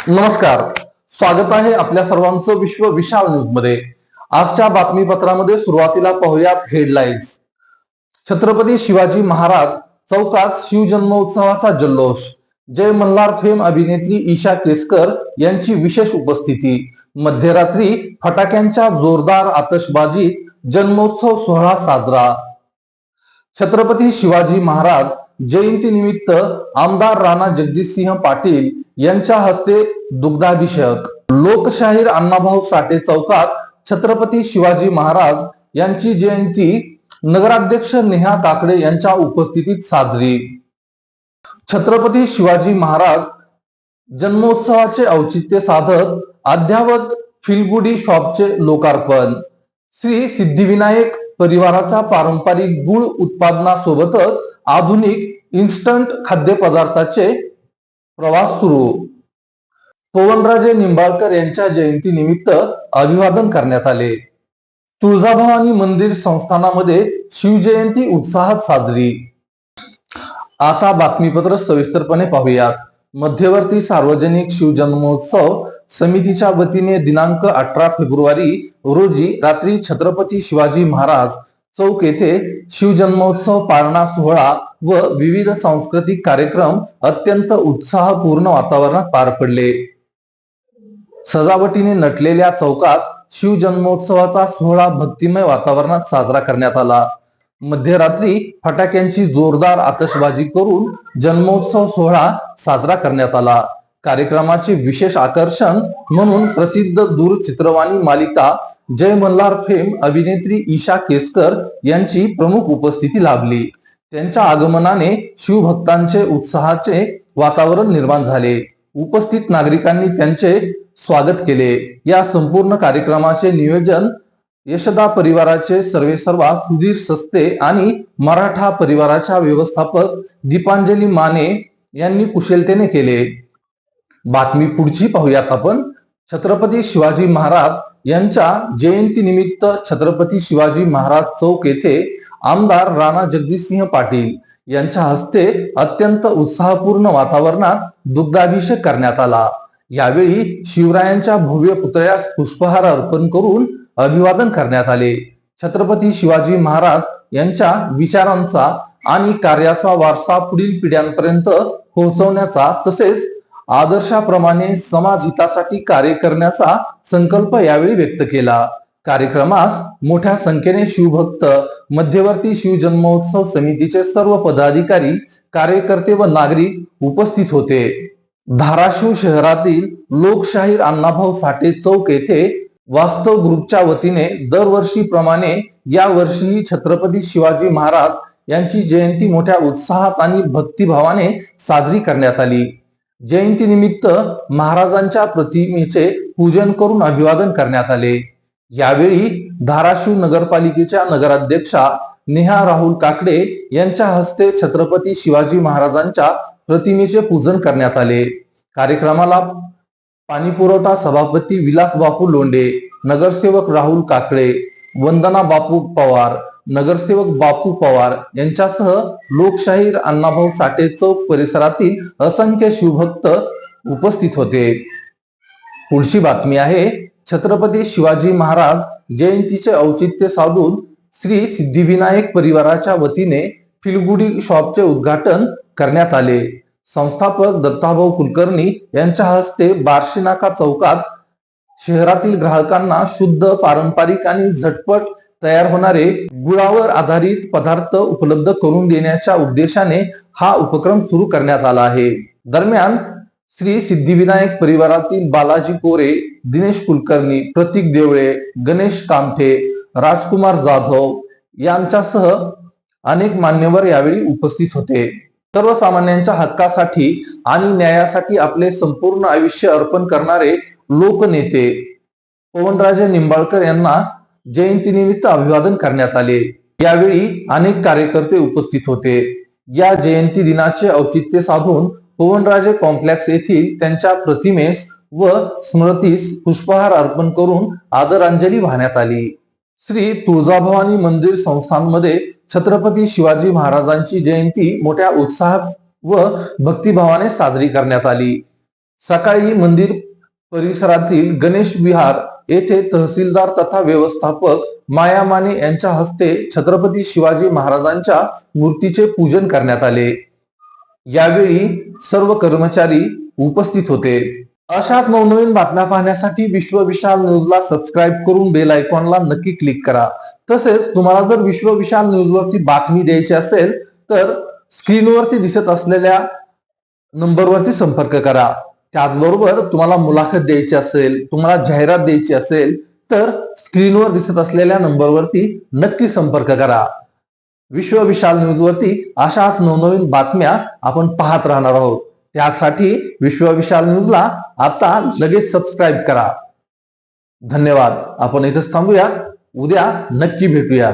नमस्कार. स्वागत आहे आपल्या सर्वांचं विश्व विशाल न्यूज मध्ये. आजच्या बातमीपत्रामध्ये सुरुवातीला पाहूयात हेडलाईन्स. छत्रपती शिवाजी महाराज चौकात शिवजन्मोत्सवाचा जल्लोष. जय मल्हार फेम अभिनेत्री ईशा केसकर यांची विशेष उपस्थिती. मध्यरात्री फटाक्यांच्या जोरदार आतषबाजीत जन्मोत्सव सोहळा साजरा. छत्रपती शिवाजी महाराज जयंती निमित्त आमदार राणा जगजितसिंह पाटील यांच्या हस्ते दुग्धाभिषेक. लोकशाहीर अण्णाभाऊ साठे चौकात छत्रपती शिवाजी महाराज यांची जयंती नगराध्यक्ष नेहा काकडे यांच्या उपस्थितीत साजरी. छत्रपती शिवाजी महाराज जन्मोत्सवाचे औचित्य साधत अद्ययावत फिलगुडी शॉपचे लोकार्पण. श्री सिद्धिविनायक परिवाराचा पारंपरिक गुळ उत्पादनासोबतच आधुनिक इन्स्टंट खाद्यपदार्थाचे प्रवास सुरू. पवनराजे निंबाळकर यांच्या जयंती निमित्त अभिवादन करण्यात आले. तुळजाभवानी मंदिर संस्थानामध्ये शिवजयंती उत्साहात साजरी. आता बातमीपत्र सविस्तरपणे पाहूयात. मध्यवर्ती सार्वजनिक शिवजन्मोत्सव समितीच्या वतीने दिनांक 18 फेब्रुवारी रोजी रात्री छत्रपती शिवाजी महाराज चौक येथे शिवजन्मोत्सव पाळणा सोहळा व विविध सांस्कृतिक कार्यक्रम अत्यंत उत्साहपूर्ण वातावरणात पार पडले. सजावटीने नटलेल्या चौकात शिवजन्मोत्सवाचा सोहळा भक्तिमय वातावरणात साजरा करण्यात आला. मध्यरात्री फटाक्यांची जोरदार आतषबाजी करून जन्मोत्सव सोहळा साजरा करण्यात आला. कार्यक्रमाचे विशेष आकर्षण म्हणून प्रसिद्ध दूरचित्रवाणी मालिका जय मल्हार फेम अभिनेत्री ईशा केसकर यांची प्रमुख उपस्थिती लाभली. त्यांच्या आगमनाने शिवभक्तांचे उत्साहाचे वातावरण निर्माण झाले. उपस्थित नागरिकांनी त्यांचे स्वागत केले. या संपूर्ण कार्यक्रमाचे नियोजन यशदा परिवाराचे सर्वेसर्वा सुधीर सस्ते आणि मराठा परिवाराच्या व्यवस्थापक दीपांजली माने यांनी कुशलतेने केले. बातमी पुढची पाहूयात आपण. छत्रपती शिवाजी महाराज यांच्या जयंती निमित्त छत्रपती शिवाजी महाराज चौक येथे आमदार राणा जगजितसिंह पाटील यांच्या हस्ते अत्यंत उत्साहपूर्ण वातावरणात दुग्धाभिषेक करण्यात आला. यावेळी शिवरायांच्या भव्य पुतळ्यास पुष्पहार अर्पण करून अभिवादन करण्यात आले. छत्रपती शिवाजी महाराज यांच्या विचारांचा आणि कार्याचा वारसा पुढील पिढ्यांपर्यंत पोहोचवण्याचा तसेच आदर्शाप्रमाणे समाज हितासाठी कार्य करण्याचा संकल्प यावेळी व्यक्त केला. कार्यक्रमास मोठ्या संख्येने शिवभक्त, मध्यवर्ती शिवजन्मोत्सव समितीचे सर्व पदाधिकारी, कार्यकर्ते व नागरिक उपस्थित होते. धाराशिव शहरातील लोकशाहीर अण्णाभाऊ साठे चौक येथे वास्तव ग्रुपच्या वतीने दरवर्षीप्रमाणे या वर्षीही छत्रपती शिवाजी महाराज यांची जयंती मोठ्या उत्साहात आणि भक्तिभावाने साजरी करण्यात आली. जयंती निमित्त महाराजांच्या प्रतिमेचे पूजन करून अभिवादन करण्यात आले. यावेळी धाराशिव नगरपालिकेच्या नगराध्यक्षा नेहा राहुल काकडे यांच्या हस्ते छत्रपती शिवाजी महाराजांच्या प्रतिमेचे पूजन करण्यात आले. कार्यक्रमाला पाणी पुरवठा सभापती विलास बापू लोंढे, नगरसेवक राहुल काकडे, वंदना बापू पवार, नगरसेवक बापू पवार यांच्यासह लोकशाहीर अण्णाभाऊ साठे चौक परिसरातील असंख्य शिवभक्त उपस्थित होते. पुढची बातमी आहे. छत्रपती शिवाजी महाराज जयंतीचे औचित्य साधून श्री सिद्धिविनायक परिवाराच्या वतीने फिलगुडी शॉपचे उद्घाटन करण्यात आले. संस्थापक दत्ताभाऊ कुलकर्णी यांच्या हस्ते बार्शी नाका चौकात शहरातील ग्राहकांना शुद्ध, पारंपरिक आणि झटपट तयार होणारे गुळावर आधारित पदार्थ उपलब्ध करून देण्याच्या उद्देशाने हा उपक्रम सुरू करण्यात आला आहे. दरम्यान श्री सिद्धिविनायक परिवारातील बालाजी कोरे, दिनेश कुलकर्णी, प्रतीक देवळे, गणेश कामठे, राजकुमार जाधव यांच्यासह अनेक मान्यवर यावेळी उपस्थित होते. सर्वसामान्यांच्या हक्कासाठी आणि न्यायासाठी आपले संपूर्ण आयुष्य अर्पण करणारे लोकनेते पवनराजे निंबाळकर यांना जयंतीनिमित्त अभिवादन करण्यात आले. यावेळी अनेक कार्यकर्ते उपस्थित होते. या जयंती दिनाचे औचित्य साधून पवनराजे कॉम्प्लेक्स येथील त्यांच्या प्रतिमेस व स्मृतीस पुष्पहार अर्पण करून आदरांजली वाहण्यात आली. श्री तुळजाभवानी मंदिर संस्थानमध्ये छत्रपती शिवाजी महाराजांची जयंती मोठ्या उत्साहात व भक्तिभावाने साजरी करण्यात आली. सकाळी मंदिर परिसरातील गणेश विहार येथे तहसीलदार तथा व्यवस्थापक माया माने यांच्या हस्ते छत्रपती शिवाजी महाराजांच्या मूर्तीचे पूजन करण्यात आले. यावेळी सर्व कर्मचारी उपस्थित होते. अशाच नवनवीन बातम्या पाहण्यासाठी विश्व विशाल न्यूजला सबस्क्राईब करून बेल आयकॉनला नक्की क्लिक करा. तसेच तुम्हाला जर विश्व विशाल न्यूज वरती बातमी द्यायची असेल तर स्क्रीनवरती दिसत असलेल्या नंबरवरती संपर्क करा. त्याचबरोबर तुम्हाला मुलाखत द्यायची असेल, तुम्हाला जाहिरात द्यायची असेल तर स्क्रीनवर दिसत असलेल्या नंबरवरती नक्की संपर्क करा. विश्व विशाल न्यूज वरती अशाच नवनवीन बातम्या आपण पाहत राहणार आहोत. त्यासाठी विश्व विशाल न्यूजला आता लगेच सबस्क्राईब करा. धन्यवाद. आपण इथेच थांबूयात. उद्या नक्की भेटूयात.